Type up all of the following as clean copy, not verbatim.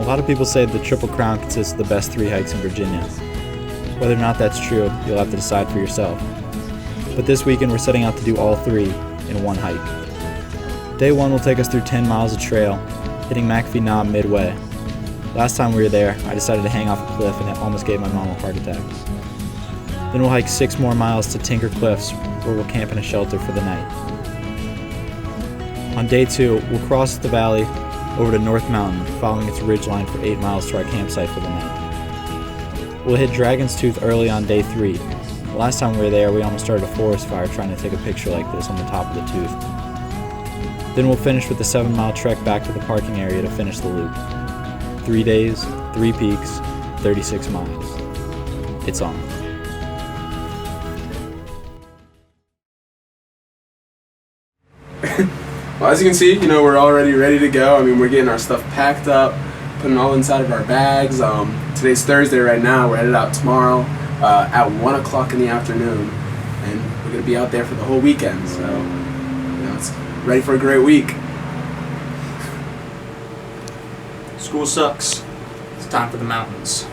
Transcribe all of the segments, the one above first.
A lot of people say the Triple Crown consists of the best 3 hikes in Virginia. Whether or not that's true, you'll have to decide for yourself. But this weekend we're setting out to do all 3 in one hike. Day 1 will take us through 10 miles of trail, hitting McAfee Knob midway. Last time we were there, I decided to hang off a cliff and it almost gave my mom a heart attack. Then we'll hike 6 more miles to Tinker Cliffs, where we'll camp in a shelter for the night. On day 2, we'll cross the valley over to North Mountain, following its ridgeline for 8 miles to our campsite for the night. We'll hit Dragon's Tooth early on day 3. The last time we were there, we almost started a forest fire trying to take a picture like this on the top of the tooth. Then we'll finish with the 7-mile trek back to the parking area to finish the loop. 3 days, 3 peaks, 36 miles. It's on. Well, as you can see, we're already ready to go. We're getting our stuff packed up, putting it all inside of our bags. Today's Thursday right now. We're headed out tomorrow at 1 o'clock in the afternoon, and we're going to be out there for the whole weekend. So, it's ready for a great week. School sucks. It's time for the mountains.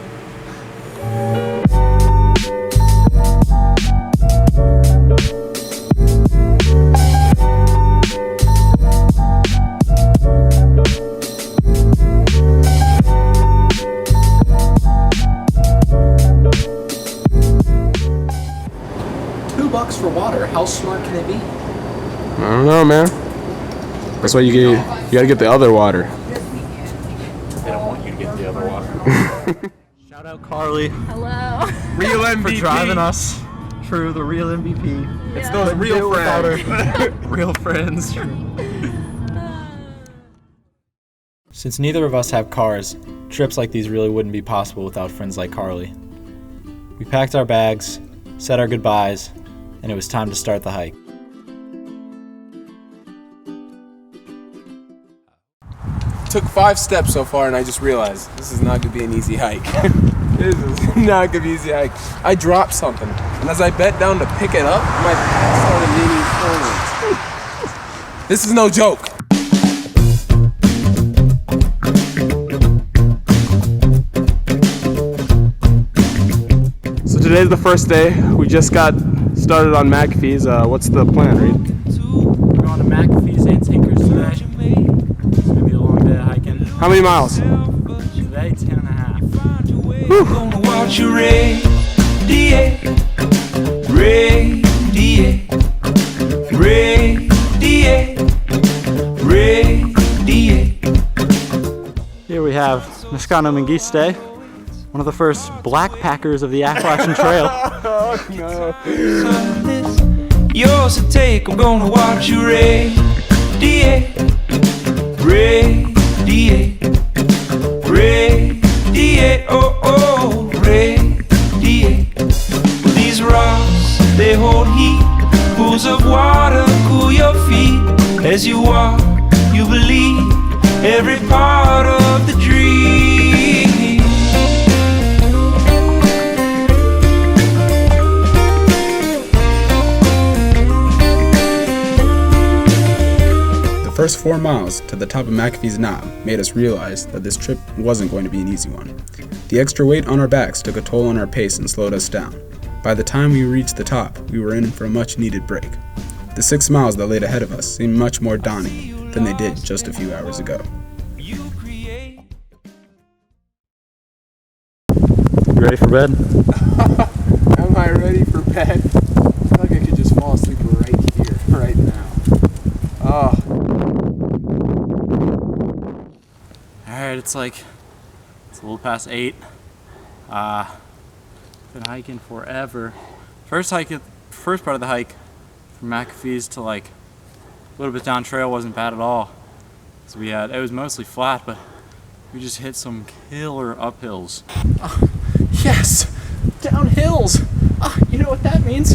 2 bucks for water. How smart can it be? I don't know, man. That's why you gotta get the other water. They don't want you to get the other water. Shout out Carly. Hello. Real MVP. For driving us through the real MVP. Yeah. It's those real friends. Real friends. Since neither of us have cars, trips like these really wouldn't be possible without friends like Carly. We packed our bags, said our goodbyes, and it was time to start the hike. Took 5 steps so far and I just realized this is not going to be an easy hike. This is not going to be an easy hike. I dropped something, and as I bent down to pick it up, my back started leaning forward. This is no joke. So today's the first day. We just got started on McAfee's. What's the plan, Reed? We're going to McAfee's and Tinker's today. It's going to be a long day of hiking. How many miles? Today, 10.5. Gonna watch you radiate, radiate, radiate, radiate. Here we have Niscano Mengiste, one of the first black packers of the Appalachian Trail. Oh no. Yours to take, I'm gonna watch you radiate, radiate, radiate, oh oh, radiate. Well, these rocks, they hold heat, pools of water cool your feet. As you walk, you believe every part of the dream. The first 4 miles to the top of McAfee's Knob made us realize that this trip wasn't going to be an easy one. The extra weight on our backs took a toll on our pace and slowed us down. By the time we reached the top, we were in for a much needed break. The 6 miles that laid ahead of us seemed much more daunting than they did just a few hours ago. You ready for bed? Am I ready for bed? I feel like I could just fall asleep right here, right now. Oh. Alright, it's a little past 8. Been hiking forever. First part of the hike from McAfee's to a little bit down trail wasn't bad at all. So it was mostly flat, but we just hit some killer uphills. Yes! Down hills! You know what that means?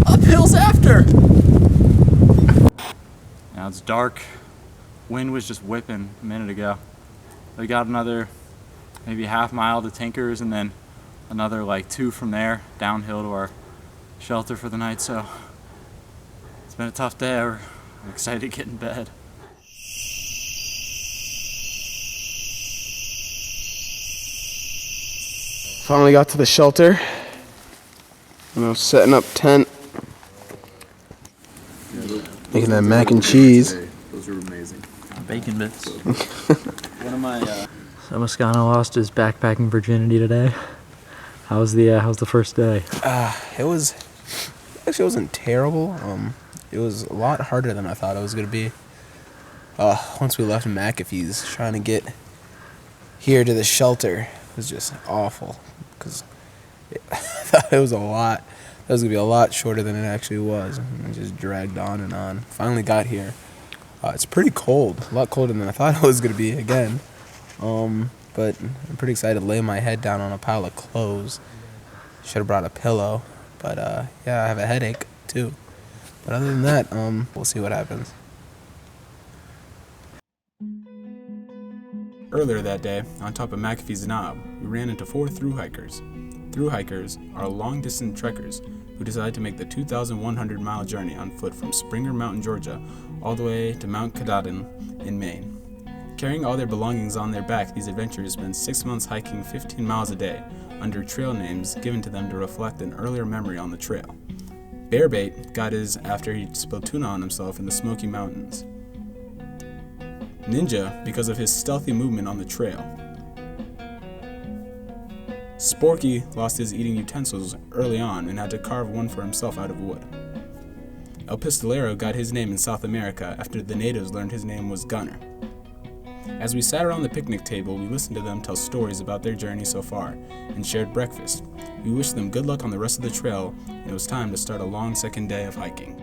Up hills after! Now it's dark. Wind was just whipping a minute ago. We got another maybe half mile to Tinker's and then another 2 from there downhill to our shelter for the night. So it's been a tough day. I'm excited to get in bed. Finally got to the shelter. Setting up tent. Making that mac and cheese. Those are amazing. Bacon bits. One of my. So Moscano lost his backpacking virginity today. How's the first day? It wasn't terrible. It was a lot harder than I thought it was gonna be. Once we left McAfee's, trying to get here to the shelter was just awful because I thought it was a lot. It was gonna be a lot shorter than it actually was, and it just dragged on and on. Finally got here. It's pretty cold, a lot colder than I thought it was gonna be again. But I'm pretty excited to lay my head down on a pile of clothes. Should have brought a pillow, but yeah, I have a headache too. But other than that, we'll see what happens. Earlier that day, on top of McAfee's Knob, we ran into 4 thru-hikers. Thru-hikers are long-distance trekkers who decide to make the 2,100-mile journey on foot from Springer Mountain, Georgia, all the way to Mount Katahdin in Maine. Carrying all their belongings on their back, these adventurers spend 6 months hiking 15 miles a day under trail names given to them to reflect an earlier memory on the trail. Bearbait got his after he spilled tuna on himself in the Smoky Mountains. Ninja because of his stealthy movement on the trail. Sporky lost his eating utensils early on and had to carve one for himself out of wood. El Pistolero got his name in South America after the natives learned his name was Gunner. As we sat around the picnic table, we listened to them tell stories about their journey so far and shared breakfast. We wished them good luck on the rest of the trail, and it was time to start a long second day of hiking.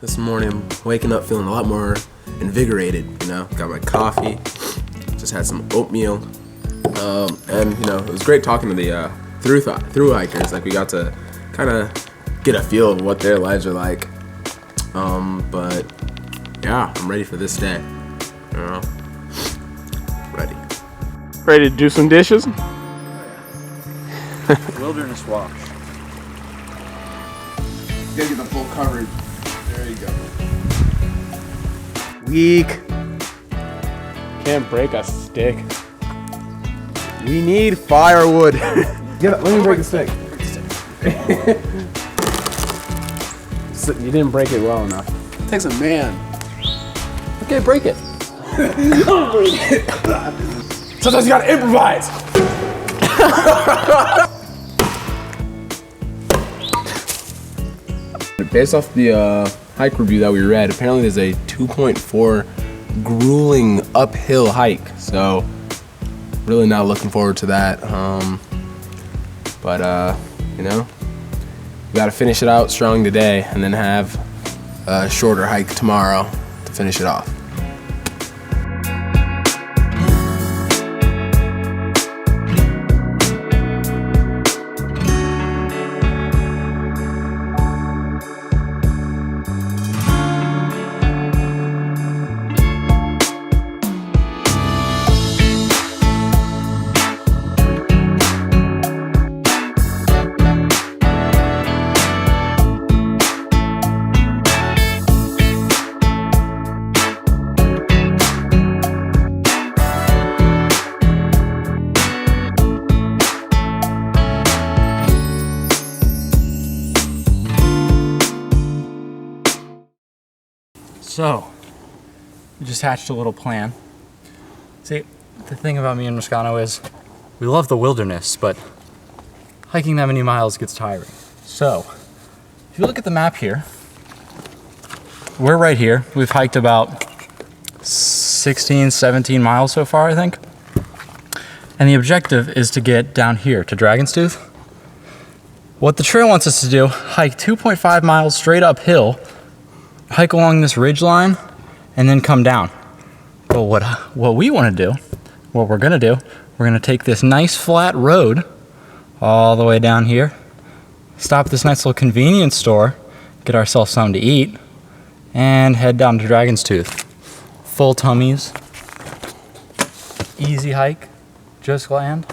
This morning, waking up feeling a lot more invigorated, got my coffee, just had some oatmeal, and it was great talking to the thru hikers. Like, we got to kind of get a feel of what their lives are like, but yeah, I'm ready for this day, ready to do some dishes. Wilderness wash. You gotta get the full coverage. There you go. Weak. Can't break a stick. We need firewood. Let me break the stick. You didn't break it well enough. It takes a man. Okay, break it. Sometimes you gotta improvise. Based off the hike review that we read, apparently there's a 2.4 grueling uphill hike, so really not looking forward to that. But we gotta finish it out strong today and then have a shorter hike tomorrow to finish it off. So, we just hatched a little plan. See, the thing about me and Moscano is we love the wilderness, but hiking that many miles gets tiring. So, if you look at the map here, we're right here. We've hiked about 16, 17 miles so far, I think. And the objective is to get down here to Dragon's Tooth. What the trail wants us to do, hike 2.5 miles straight uphill, hike along this ridge line, and then come down. But what we want to do, what we're going to do, we're going to take this nice flat road all the way down here, stop at this nice little convenience store, get ourselves something to eat, and head down to Dragon's Tooth. Full tummies. Easy hike. Just land.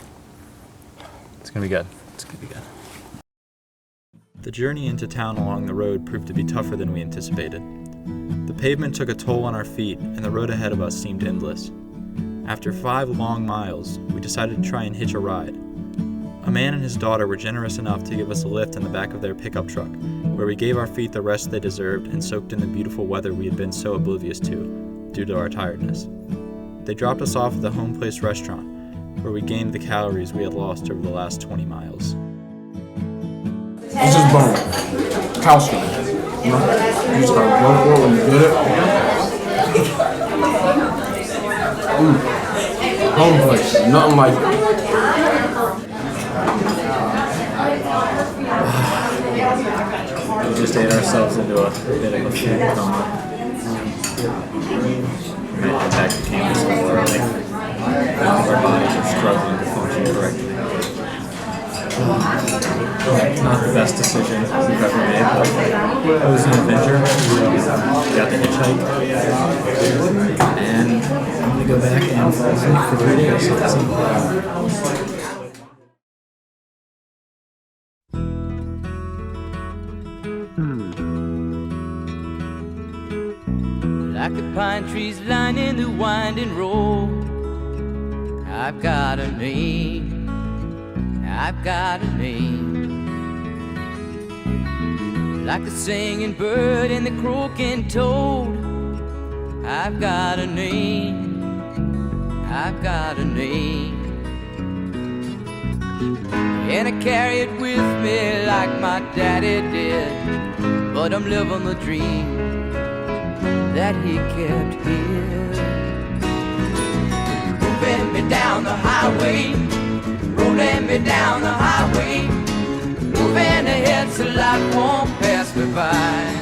It's gonna be good. It's gonna be good. The journey into town along the road proved to be tougher than we anticipated. The pavement took a toll on our feet, and the road ahead of us seemed endless. After 5 long miles, we decided to try and hitch a ride. A man and his daughter were generous enough to give us a lift in the back of their pickup truck, where we gave our feet the rest they deserved and soaked in the beautiful weather we had been so oblivious to, due to our tiredness. They dropped us off at the Home Place restaurant, where we gained the calories we had lost over the last 20 miles. It's just bone. Cow skin. You know? You just gotta go for it when you get it. Home place. Nothing like it. We just ate ourselves into a bit of a food coma. We might head back to campus a little early. I think our bodies are struggling to function correctly. Not the best decision we've ever made, but it was an adventure. We got the hitchhike, and I'm going to go back and fall asleep for 3 days. Like the pine trees lining the winding road, I've got a name, I've got a name. Like the singing bird and the croaking toad, I've got a name, I've got a name. And I carry it with me like my daddy did, but I'm living the dream that he kept here. Moving me down the highway, rolling me down the highway, moving ahead so life won't pass me by.